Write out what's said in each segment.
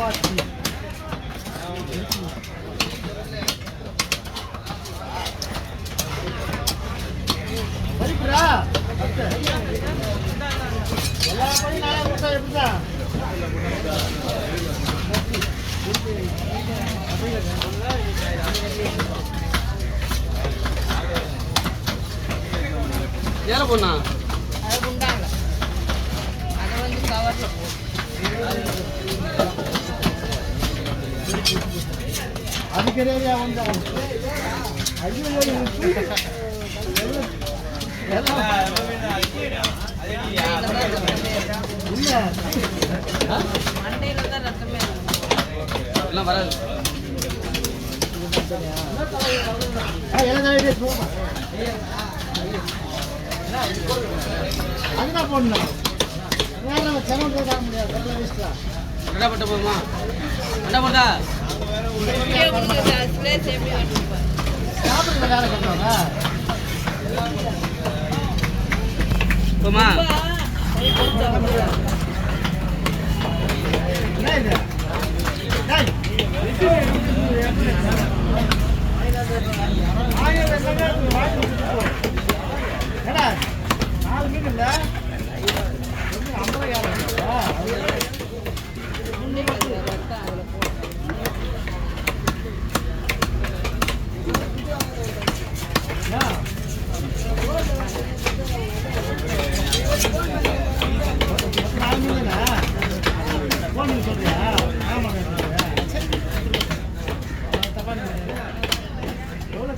சப்பாத்தி படிக்கிறா எல்லா படி நானே கொடுத்தா எப்படிதான் ஏல பொண்ணா அது குண்டாங்க அதை வந்து கவர்ல அதுக்கு ஏரியா வந்தோம் ஐயோ மண்டையில தான் ரத்தமே எல்லாம் வராது அதுதான் போடணும் செலவு முடியாது ரெண்டா போட்ட போதுமா ரெண்டா போட்டா சாப்பிடுற வேலை பண்ணுவாங்க போமா நாலு மீன் இல்லை சொல்றியா ஆமாங்க எவ்வளோ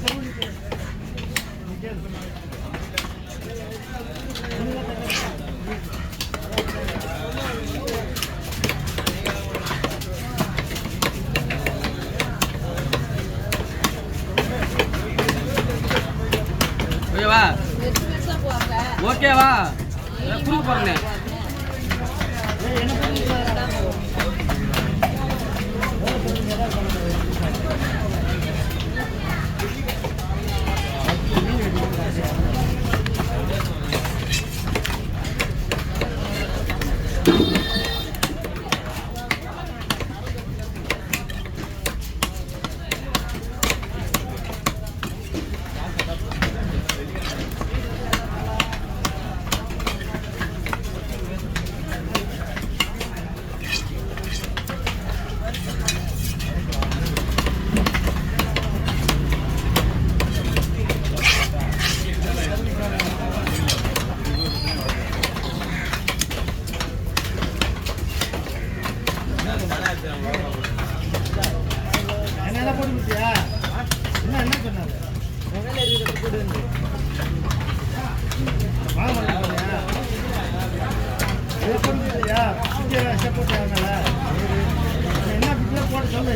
ஓகேவா ஓகேவா குறுக்கு பாருங்க என்ன போட்டு கொடுத்தியா என்ன சொன்னாரு என்ன போட்டு சொல்லு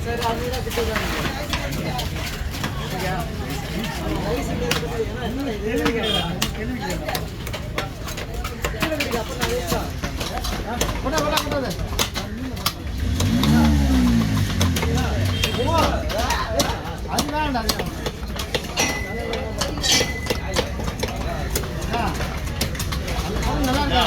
சரி அதுதான் நல்லா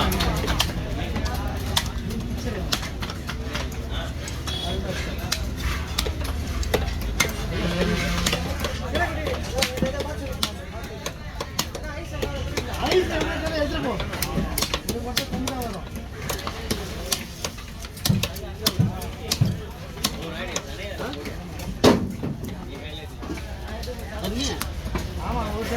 ஆமா ஒரு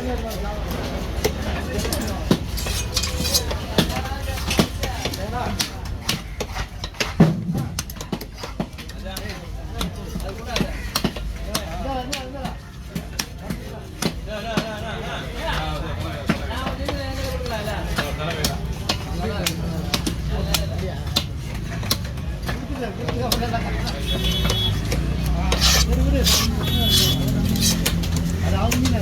அது